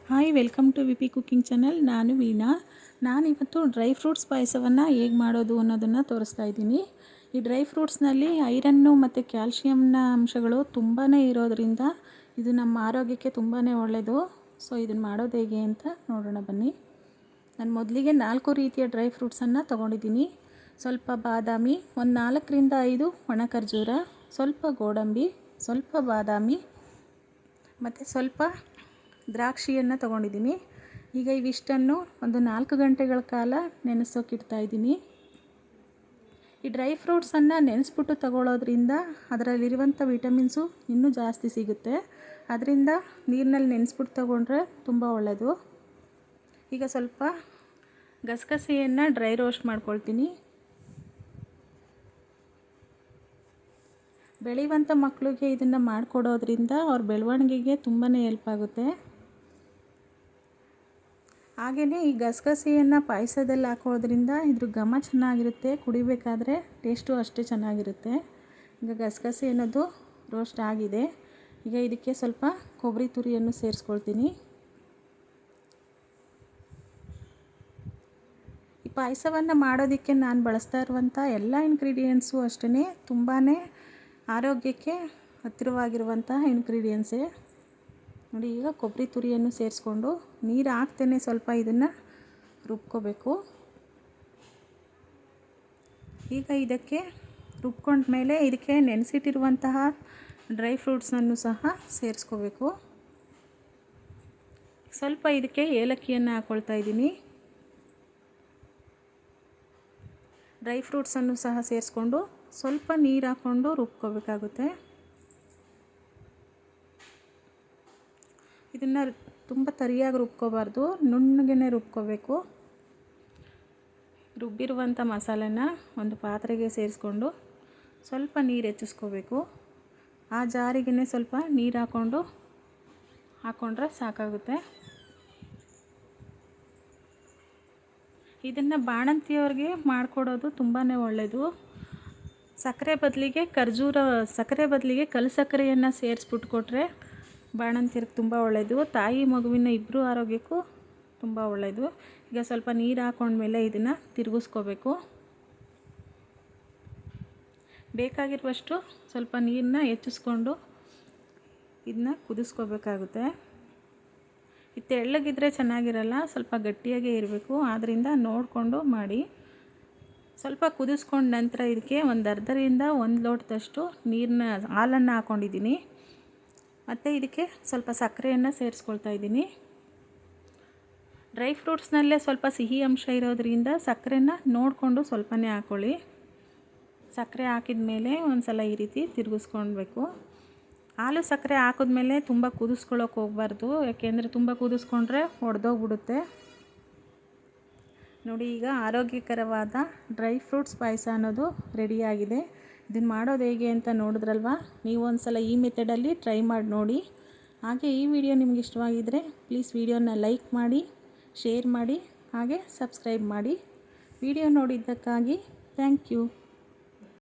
Hi, welcome to V P cooking channel. ನಾನು ವೀಣಾ. ನಾನಿವತ್ತು dry fruits ಪಾಯಸವನ್ನು ಹೇಗೆ ಮಾಡೋದು ಅನ್ನೋದನ್ನು ತೋರಿಸ್ತಾ ಇದ್ದೀನಿ. ಈ ಡ್ರೈ ಫ್ರೂಟ್ಸ್ನಲ್ಲಿ ಐರನ್ನು ಮತ್ತು ಕ್ಯಾಲ್ಶಿಯಂನ ಅಂಶಗಳು ತುಂಬಾ ಇರೋದರಿಂದ ಇದು ನಮ್ಮ ಆರೋಗ್ಯಕ್ಕೆ ತುಂಬಾ ಒಳ್ಳೆಯದು. ಸೊ ಇದನ್ನು ಮಾಡೋದು ಹೇಗೆ ಅಂತ ನೋಡೋಣ ಬನ್ನಿ. ನಾನು ಮೊದಲಿಗೆ 4 ರೀತಿಯ ಡ್ರೈ ಫ್ರೂಟ್ಸನ್ನು ತೊಗೊಂಡಿದ್ದೀನಿ. ಸ್ವಲ್ಪ ಬಾದಾಮಿ, ಒಂದು 4ರಿಂದ 5 ಒಣ ಖರ್ಜೂರ, ಸ್ವಲ್ಪ ಗೋಡಂಬಿ, ಸ್ವಲ್ಪ ಬಾದಾಮಿ ಮತ್ತು ಸ್ವಲ್ಪ ದ್ರಾಕ್ಷಿಯನ್ನು ತೊಗೊಂಡಿದ್ದೀನಿ. ಈಗ ಇವಿಷ್ಟನ್ನು ಒಂದು 4 ಗಂಟೆಗಳ ಕಾಲ ನೆನೆಸೋಕ್ಕಿಡ್ತಾಯಿದ್ದೀನಿ. ಈ ಡ್ರೈ ಫ್ರೂಟ್ಸನ್ನು ನೆನೆಸ್ಬಿಟ್ಟು ತಗೊಳ್ಳೋದ್ರಿಂದ ಅದರಲ್ಲಿರುವಂಥ ವಿಟಮಿನ್ಸು ಇನ್ನೂ ಜಾಸ್ತಿ ಸಿಗುತ್ತೆ. ಅದರಿಂದ ನೀರಿನಲ್ಲಿ ನೆನೆಸ್ಬಿಟ್ಟು ತಗೊಂಡ್ರೆ ತುಂಬ ಒಳ್ಳೆಯದು. ಈಗ ಸ್ವಲ್ಪ ಗಸಗಸೆಯನ್ನು ಡ್ರೈ ರೋಸ್ಟ್ ಮಾಡ್ಕೊಳ್ತೀನಿ. ಬೆಳೆಯುವಂಥ ಮಕ್ಕಳಿಗೆ ಇದನ್ನು ಮಾಡಿಕೊಡೋದ್ರಿಂದ ಅವ್ರ ಬೆಳವಣಿಗೆಗೆ ತುಂಬಾ ಹೆಲ್ಪ್ ಆಗುತ್ತೆ. ಹಾಗೆಯೇ ಈ ಗಸಗಸೆಯನ್ನು ಪಾಯಸದಲ್ಲಿ ಹಾಕೋದ್ರಿಂದ ಇದ್ರ ಘಮ ಚೆನ್ನಾಗಿರುತ್ತೆ, ಕುಡಿಬೇಕಾದ್ರೆ ಟೇಸ್ಟು ಅಷ್ಟೇ ಚೆನ್ನಾಗಿರುತ್ತೆ. ಈಗ ಗಸಗಸೆ ಅನ್ನೋದು ರೋಸ್ಟ್ ಆಗಿದೆ. ಈಗ ಇದಕ್ಕೆ ಸ್ವಲ್ಪ ಕೊಬ್ಬರಿ ತುರಿಯನ್ನು ಸೇರಿಸ್ಕೊಳ್ತೀನಿ. ಈ ಪಾಯಸವನ್ನು ಮಾಡೋದಕ್ಕೆ ನಾನು ಬಳಸ್ತಾ ಇರುವಂಥ ಎಲ್ಲ ಇಂಗ್ರೀಡಿಯೆಂಟ್ಸು ಅಷ್ಟೇ ತುಂಬಾ ಆರೋಗ್ಯಕ್ಕೆ ಹತ್ತಿರವಾಗಿರುವಂತಹ ಇಂಗ್ರೀಡಿಯೆಂಟ್ಸೇ. ನೋಡಿ, ಈಗ ಕೊಬ್ಬರಿ ತುರಿಯನ್ನು ಸೇರಿಸ್ಕೊಂಡು ನೀರು ಹಾಕ್ತೇನೆ ಸ್ವಲ್ಪ ಇದನ್ನು ರುಬ್ಕೋಬೇಕು. ಈಗ ಇದಕ್ಕೆ ರುಬ್ಕೊಂಡ್ಮೇಲೆ ಇದಕ್ಕೆ ನೆನೆಸಿಟ್ಟಿರುವಂತಹ ಡ್ರೈ ಫ್ರೂಟ್ಸನ್ನು ಸಹ ಸೇರಿಸ್ಕೋಬೇಕು. ಸ್ವಲ್ಪ ಇದಕ್ಕೆ ಏಲಕ್ಕಿಯನ್ನು ಹಾಕ್ಕೊಳ್ತಾ ಇದ್ದೀನಿ. ಡ್ರೈ ಫ್ರೂಟ್ಸನ್ನು ಸಹ ಸೇರಿಸ್ಕೊಂಡು ಸ್ವಲ್ಪ ನೀರು ಹಾಕ್ಕೊಂಡು ರುಬ್ಕೋಬೇಕಾಗುತ್ತೆ. ಇದನ್ನು ತುಂಬ ತರಿಯಾಗಿ ರುಬ್ಕೋಬಾರ್ದು, ನುಣ್ಣಗೆ ರುಬ್ಕೋಬೇಕು. ರುಬ್ಬಿರುವಂಥ ಮಸಾಲೆನ ಒಂದು ಪಾತ್ರೆಗೆ ಸೇರಿಸ್ಕೊಂಡು ಸ್ವಲ್ಪ ನೀರು ಹೆಚ್ಚಿಸ್ಕೋಬೇಕು. ಆ ಜಾರಿಗೆ ಸ್ವಲ್ಪ ನೀರು ಹಾಕ್ಕೊಂಡ್ರೆ ಸಾಕಾಗುತ್ತೆ. ಇದನ್ನು ಬಾಣಂತಿಯವ್ರಿಗೆ ಮಾಡಿಕೊಡೋದು ತುಂಬಾ ಒಳ್ಳೆಯದು. ಸಕ್ಕರೆ ಬದಲಿಗೆ ಕಲ್ಲು ಸಕ್ಕರೆಯನ್ನು ಸೇರಿಸ್ಬಿಟ್ಟು ಕೊಟ್ಟರೆ ಬಾಣಂತಿಯರಿಗೆ ತುಂಬ ಒಳ್ಳೆಯದು. ತಾಯಿ ಮಗುವಿನ ಇಬ್ಬರು ಆರೋಗ್ಯಕ್ಕೂ ತುಂಬ ಒಳ್ಳೆಯದು. ಈಗ ಸ್ವಲ್ಪ ನೀರು ಹಾಕ್ಕೊಂಡ್ಮೇಲೆ ಇದನ್ನು ತಿರುಗಿಸ್ಕೋಬೇಕು. ಬೇಕಾಗಿರುವಷ್ಟು ಸ್ವಲ್ಪ ನೀರನ್ನ ಹೆಚ್ಚಿಸ್ಕೊಂಡು ಇದನ್ನ ಕುದಿಸ್ಕೋಬೇಕಾಗುತ್ತೆ. ಇದು ತೆಳ್ಳಗಿದ್ರೆ ಚೆನ್ನಾಗಿರಲ್ಲ, ಸ್ವಲ್ಪ ಗಟ್ಟಿಯಾಗೇ ಇರಬೇಕು. ಆದ್ದರಿಂದ ನೋಡಿಕೊಂಡು ಮಾಡಿ. ಸ್ವಲ್ಪ ಕುದಿಸ್ಕೊಂಡ ನಂತರ ಇದಕ್ಕೆ ಒಂದು ಅರ್ಧರಿಂದ 1 ಲೋಟದಷ್ಟು ಹಾಲನ್ನು ಹಾಕ್ಕೊಂಡಿದ್ದೀನಿ. ಮತ್ತು ಇದಕ್ಕೆ ಸ್ವಲ್ಪ ಸಕ್ಕರೆಯನ್ನು ಸೇರಿಸ್ಕೊಳ್ತಾ ಇದ್ದೀನಿ. ಡ್ರೈ ಫ್ರೂಟ್ಸ್ನಲ್ಲೇ ಸ್ವಲ್ಪ ಸಿಹಿ ಅಂಶ ಇರೋದರಿಂದ ಸಕ್ಕರೆನ ನೋಡಿಕೊಂಡು ಸ್ವಲ್ಪನೇ ಹಾಕ್ಕೊಳ್ಳಿ. ಸಕ್ಕರೆ ಹಾಕಿದ ಮೇಲೆ ಒಂದು ಸಲ ಈ ರೀತಿ ತಿರುಗಿಸ್ಕೊಳ್ಬೇಕು. ಹಾಲು ಸಕ್ಕರೆ ಹಾಕಿದ್ಮೇಲೆ ತುಂಬ ಕುದಿಸ್ಕೊಳ್ಳೋಕೆ ಹೋಗಬಾರ್ದು, ಯಾಕೆಂದರೆ ತುಂಬ ಕುದಿಸ್ಕೊಂಡ್ರೆ ಒಡೆದೋಗ್ಬಿಡುತ್ತೆ. ನೋಡಿ, ಈಗ ಆರೋಗ್ಯಕರವಾದ ಡ್ರೈ ಫ್ರೂಟ್ಸ್ ಪಾಯಸ ಅನ್ನೋದು ರೆಡಿಯಾಗಿದೆ. ಇದನ್ನು ಮಾಡೋದು ಹೇಗೆ ಅಂತ ನೋಡಿದ್ರಲ್ವ. ನೀವು ಒಂದು ಸಲ ಈ ಮೆಥಡಲ್ಲಿ ಟ್ರೈ ಮಾಡಿ ನೋಡಿ. ಹಾಗೆ ಈ ವಿಡಿಯೋ ನಿಮ್ಗೆ ಇಷ್ಟವಾಗಿದ್ದರೆ ಪ್ಲೀಸ್ ವಿಡಿಯೋನ ಲೈಕ್ ಮಾಡಿ, ಶೇರ್ ಮಾಡಿ, ಹಾಗೆ ಸಬ್ಸ್ಕ್ರೈಬ್ ಮಾಡಿ. ವಿಡಿಯೋ ನೋಡಿದ್ದಕ್ಕಾಗಿ ಥ್ಯಾಂಕ್ ಯು.